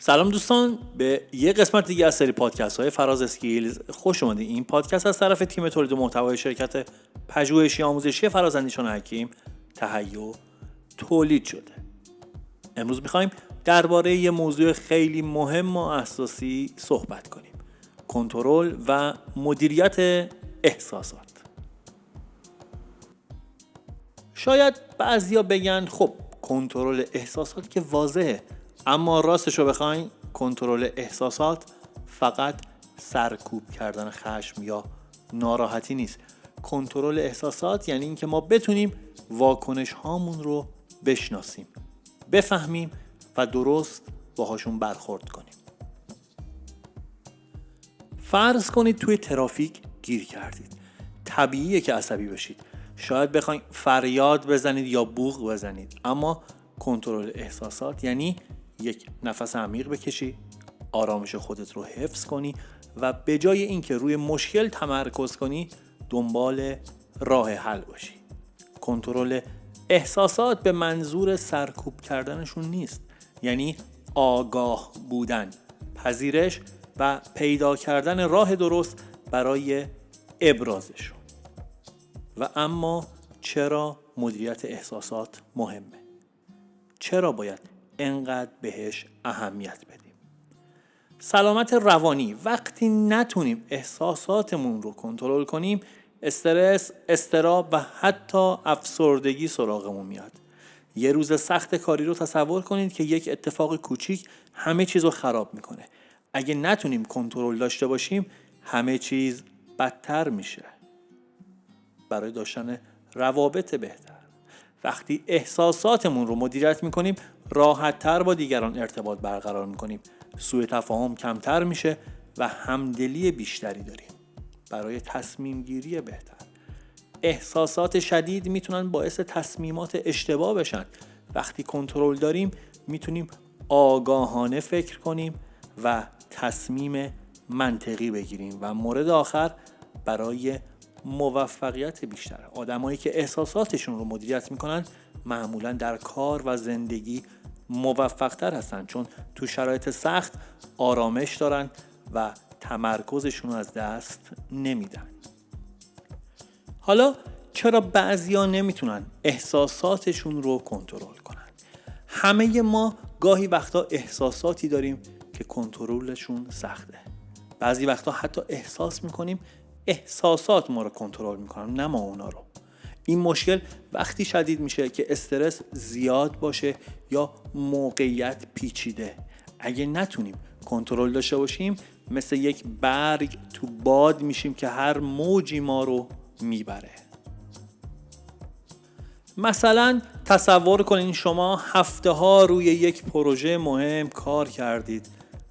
سلام دوستان، به یه قسمت دیگه از سری پادکست های فراز اسکیلز خوش اومدید. این پادکست از طرف تیم تولید محتوای شرکت پژوهشی آموزشی فراز اندیشان حکیم تهیه و تولید شده. امروز میخوایم درباره یه موضوع خیلی مهم و اساسی صحبت کنیم: کنترل و مدیریت احساسات. شاید بعضیا بگن خب کنترل احساسات که واضحه، اما راستشو بخواین کنترل احساسات فقط سرکوب کردن خشم یا ناراحتی نیست. کنترل احساسات یعنی اینکه ما بتونیم واکنش هامون رو بشناسیم، بفهمیم و درست باهاشون برخورد کنیم. فرض کنید توی ترافیک گیر کردید. طبیعیه که عصبی بشید. شاید بخواید فریاد بزنید یا بوق بزنید، اما کنترل احساسات یعنی یک نفس عمیق بکشی، آرامش خودت رو حفظ کنی و به جای اینکه روی مشکل تمرکز کنی دنبال راه حل باشی. کنترل احساسات به منظور سرکوب کردنشون نیست، یعنی آگاه بودن، پذیرش و پیدا کردن راه درست برای ابرازشون. و اما چرا مدیریت احساسات مهمه؟ چرا باید انقدر بهش اهمیت بدیم؟ سلامت روانی. وقتی نتونیم احساساتمون رو کنترل کنیم، استرس، اضطراب و حتی افسردگی سراغمون میاد. یه روز سخت کاری رو تصور کنید که یک اتفاق کوچیک همه چیز رو خراب میکنه. اگه نتونیم کنترل داشته باشیم، همه چیز بدتر میشه. برای داشتن روابط بهتر، وقتی احساساتمون رو مدیریت میکنیم، راحت‌تر با دیگران ارتباط برقرار میکنیم، سوء تفاهم کمتر میشه و همدلی بیشتری داریم برای تصمیم گیری بهتر. احساسات شدید میتونن باعث تصمیمات اشتباه بشن. وقتی کنترل داریم میتونیم آگاهانه فکر کنیم و تصمیم منطقی بگیریم. و مورد آخر، برای موفقیت بیشتر. آدمایی که احساساتشون رو مدیریت میکنن معمولا در کار و زندگی موفقتر هستن، چون تو شرایط سخت آرامش دارن و تمرکزشون رو از دست نمیدن. حالا چرا بعضیا نمیتونن احساساتشون رو کنترل کنن؟ همه ما گاهی وقتا احساساتی داریم که کنترلشون سخته. بعضی وقتا حتی احساس میکنیم احساسات ما رو کنترل میکنن، نه ما اونا رو. این مشکل وقتی شدید میشه که استرس زیاد باشه یا موقعیت پیچیده. اگه نتونیم کنترل داشته باشیم، مثل یک برگ تو باد میشیم که هر موجی ما رو میبره. مثلا تصور کنین شما هفته ها روی یک پروژه مهم کار کردید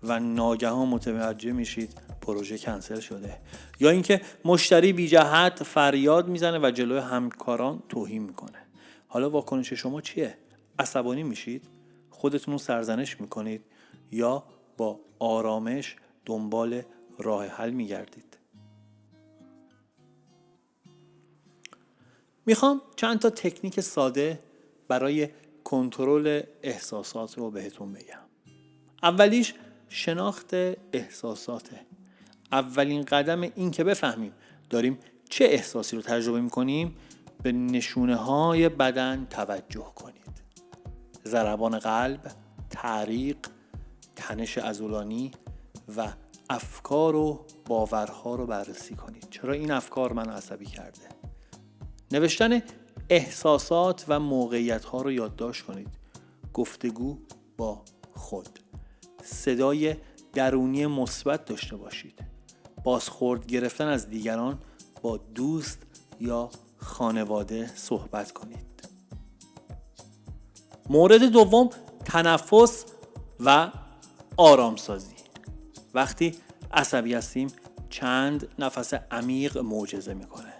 و ناگهان متوجه میشید پروژه کنسل شده، یا اینکه مشتری بی جهت فریاد میزنه و جلوی همکاران توهین میکنه. حالا واکنش شما چیه؟ عصبانی میشید؟ خودتون رو سرزنش میکنید؟ یا با آرامش دنبال راه حل میگردید؟ میخوام چند تا تکنیک ساده برای کنترل احساسات رو بهتون بگم. اولیش شناخت احساساته. اولین قدم این که بفهمیم داریم چه احساسی رو تجربه میکنیم، به نشونه های بدن توجه کنید. ضربان قلب، تعریق، تنش عضلانی و افکار و باورها رو بررسی کنید. چرا این افکار منو عصبی کرده؟ نوشتن احساسات و موقعیت ها رو یادداشت کنید. گفتگو با خود. صدای درونی مثبت داشته باشید. بازخورد گرفتن از دیگران، با دوست یا خانواده صحبت کنید. مورد دوم، تنفس و آرامسازی. وقتی عصبی هستیم چند نفس عمیق معجزه میکنه.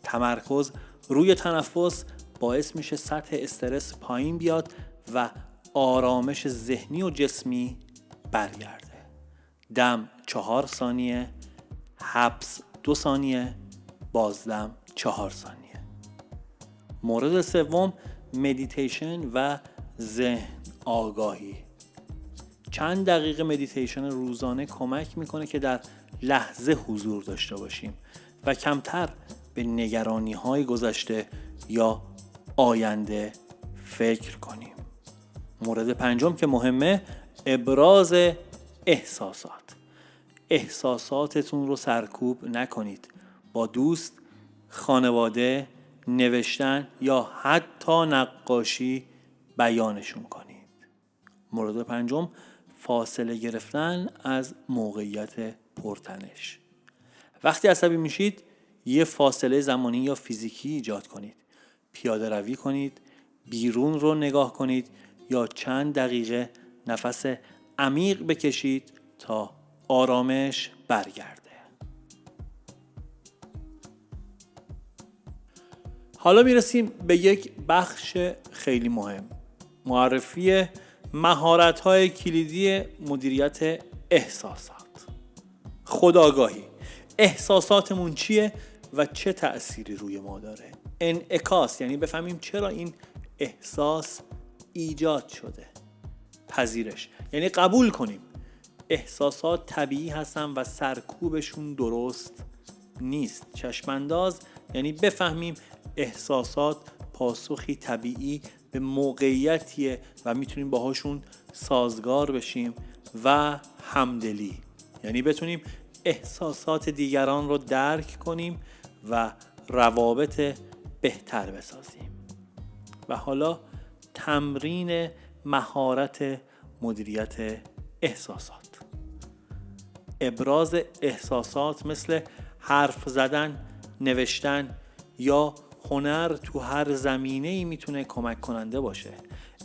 تمرکز روی تنفس باعث میشه سطح استرس پایین بیاد و آرامش ذهنی و جسمی برگرده. دم 4 ثانیه، حبس 2 ثانیه، بازدم 4 ثانیه. مورد سوم، مدیتیشن و ذهن آگاهی. چند دقیقه مدیتیشن روزانه کمک میکنه که در لحظه حضور داشته باشیم و کمتر به نگرانی‌های گذشته یا آینده فکر کنیم. مورد پنجم که مهمه، ابراز احساسات. احساساتتون رو سرکوب نکنید. با دوست، خانواده، نوشتن یا حتی نقاشی بیانشون کنید. مورد پنجم، فاصله گرفتن از موقعیت پرتنش. وقتی عصبی میشید یه فاصله زمانی یا فیزیکی ایجاد کنید. پیاده روی کنید، بیرون رو نگاه کنید یا چند دقیقه نفس عمیق بکشید تا آرامش برگرده. حالا میرسیم به یک بخش خیلی مهم، معرفی مهارت‌های کلیدی مدیریت احساسات. خودآگاهی. احساساتمون چیه و چه تأثیری روی ما داره؟ انعکاس، یعنی بفهمیم چرا این احساس ایجاد شده. پذیرش، یعنی قبول کنیم احساسات طبیعی هستن و سرکوبشون درست نیست. چشمانداز، یعنی بفهمیم احساسات پاسخی طبیعی به موقعیتیه و میتونیم باهاشون سازگار بشیم. و همدلی، یعنی بتونیم احساسات دیگران رو درک کنیم و روابط بهتر بسازیم. و حالا تمرین مهارت مدیریت احساسات. ابراز احساسات مثل حرف زدن، نوشتن یا هنر تو هر زمینه‌ای میتونه کمک کننده باشه.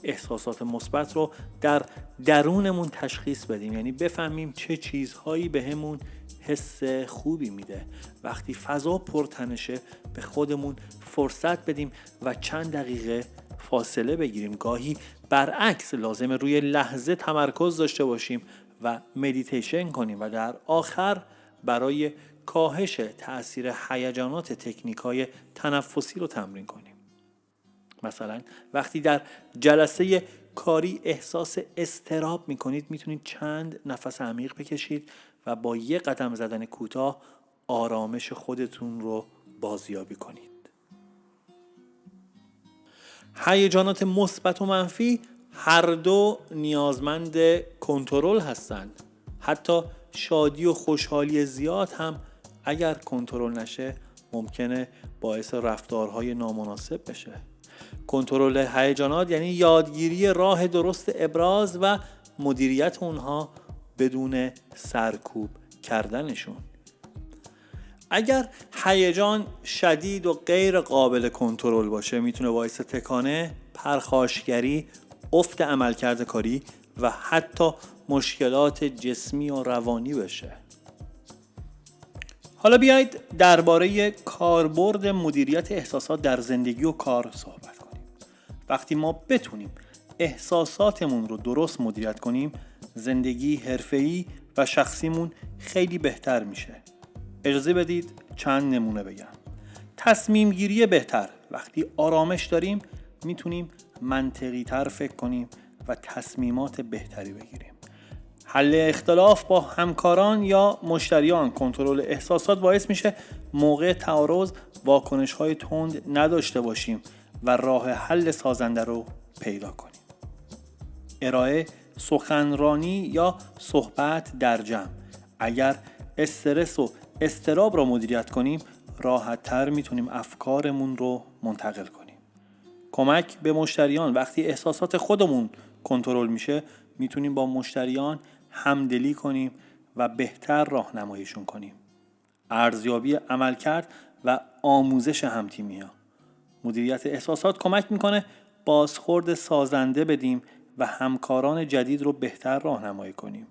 احساسات مثبت رو در درونمون تشخیص بدیم، یعنی بفهمیم چه چیزهایی بهمون حس خوبی میده. وقتی فضا پرتنشه به خودمون فرصت بدیم و چند دقیقه فاصله بگیریم. گاهی برعکس لازمه روی لحظه تمرکز داشته باشیم و مدیتیشن کنیم. و در آخر برای کاهش تأثیر هیجانات تکنیک‌های تنفسی رو تمرین کنیم. مثلا وقتی در جلسه کاری احساس اضطراب میکنید میتونید چند نفس عمیق بکشید و با یک قدم زدن کوتاه آرامش خودتون رو بازیابی کنید. هیجانات مثبت و منفی هر دو نیازمند کنترل هستند. حتی شادی و خوشحالی زیاد هم اگر کنترل نشه ممکنه باعث رفتارهای نامناسب بشه. کنترل هیجانات یعنی یادگیری راه درست ابراز و مدیریت اونها بدون سرکوب کردنشون. اگر هیجان شدید و غیر قابل کنترل باشه میتونه باعث تکانه، پرخاشگری، افت عملکرد کاری و حتی مشکلات جسمی و روانی بشه. حالا بیایید درباره کاربرد مدیریت احساسات در زندگی و کار صحبت کنیم. وقتی ما بتونیم احساساتمون رو درست مدیریت کنیم، زندگی حرفه‌ای و شخصیمون خیلی بهتر میشه. اجازه بدید چند نمونه بگم. تصمیم گیری بهتر. وقتی آرامش داریم میتونیم منطقی تر فکر کنیم و تصمیمات بهتری بگیریم. حل اختلاف با همکاران یا مشتریان. کنترل احساسات باعث میشه موقع تعارض واکنش‌های تند نداشته باشیم و راه حل سازنده رو پیدا کنیم. ارائه سخنرانی یا صحبت در جمع. اگر استرس و اضطراب را مدیریت کنیم راحت‌تر میتونیم افکارمون رو منتقل کنیم. کمک به مشتریان. وقتی احساسات خودمون کنترل میشه میتونیم با مشتریان همدلی کنیم و بهتر راهنماییشون کنیم. ارزیابی عملکرد و آموزش هم‌تیمی‌ها. مدیریت احساسات کمک میکنه بازخورد سازنده بدیم و همکاران جدید رو بهتر راهنمایی کنیم.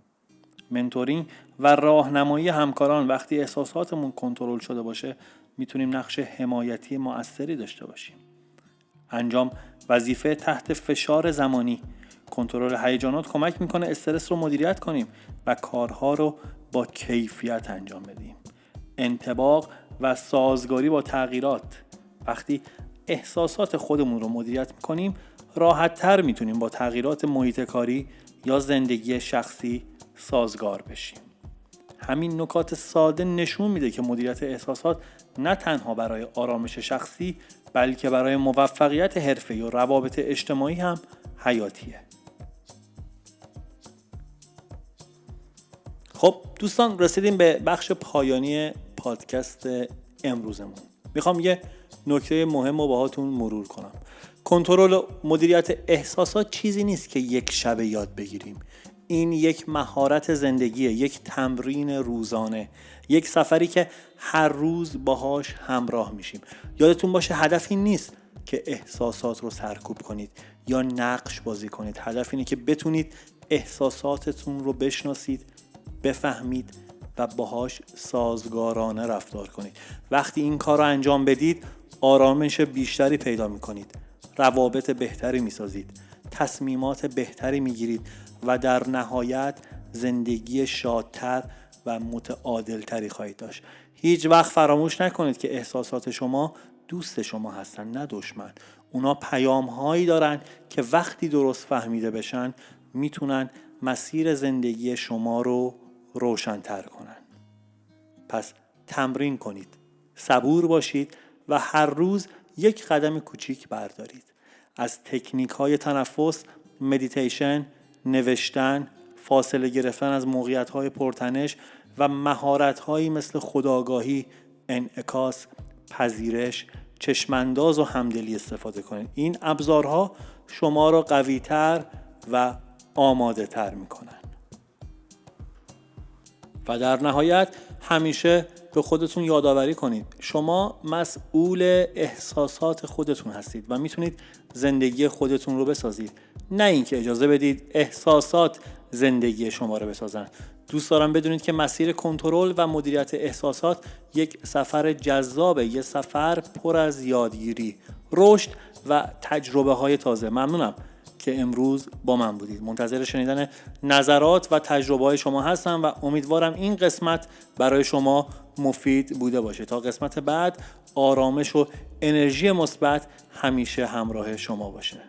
منتورینگ و راهنمایی همکاران. وقتی احساساتمون کنترل شده باشه میتونیم نقش حمایتی مؤثری داشته باشیم. انجام وظیفه تحت فشار زمانی. کنترل هیجانات کمک میکنه استرس رو مدیریت کنیم و کارها رو با کیفیت انجام بدیم. انطباق و سازگاری با تغییرات. وقتی احساسات خودمون رو مدیریت میکنیم راحت تر میتونیم با تغییرات محیط کاری یا زندگی شخصی سازگار بشیم. همین نکات ساده نشون میده که مدیریت احساسات نه تنها برای آرامش شخصی بلکه برای موفقیت حرفه‌ای و روابط اجتماعی هم حیاتیه. خب دوستان، رسیدیم به بخش پایانی پادکست امروزمون. میخوام یه نکته مهم رو باهاتون مرور کنم. کنترل و مدیریت احساسات چیزی نیست که یک شب یاد بگیریم. این یک مهارت زندگیه، یک تمرین روزانه، یک سفری که هر روز باهاش همراه میشیم. یادتون باشه هدف این نیست که احساسات رو سرکوب کنید یا نقش بازی کنید. هدف اینه که بتونید احساساتتون رو بشناسید، بفهمید و باهاش سازگارانه رفتار کنید. وقتی این کار رو انجام بدید، آرامش بیشتری پیدا میکنید، روابط بهتری میسازید، تصمیمات بهتری میگیرید و در نهایت زندگی شادتر و متعادلتری خواهید داشت. هیچ وقت فراموش نکنید که احساسات شما دوست شما هستن، نه دشمن. اونا پیام هایی دارن که وقتی درست فهمیده بشن میتونن مسیر زندگی شما رو روشن‌تر کنن. پس تمرین کنید، صبور باشید و هر روز یک قدم کوچیک بردارید. از تکنیک‌های تنفس، مدیتیشن، نوشتن، فاصله گرفتن از موقعیت‌های پرتنش و مهارت‌هایی مثل خودآگاهی، انعکاس، پذیرش، چشمانداز و همدلی استفاده کنید. این ابزارها شما را قوی‌تر و آماده‌تر می‌کنند. و در نهایت همیشه به خودتون یادآوری کنید شما مسئول احساسات خودتون هستید و میتونید زندگی خودتون رو بسازید، نه اینکه اجازه بدید احساسات زندگی شما رو بسازن. دوست دارم بدونید که مسیر کنترل و مدیریت احساسات یک سفر جذابه، یک سفر پر از یادگیری، رشد و تجربه های تازه. ممنونم که امروز با من بودید. منتظر شنیدن نظرات و تجربه های شما هستم و امیدوارم این قسمت برای شما مفید بوده باشه. تا قسمت بعد، آرامش و انرژی مثبت همیشه همراه شما باشه.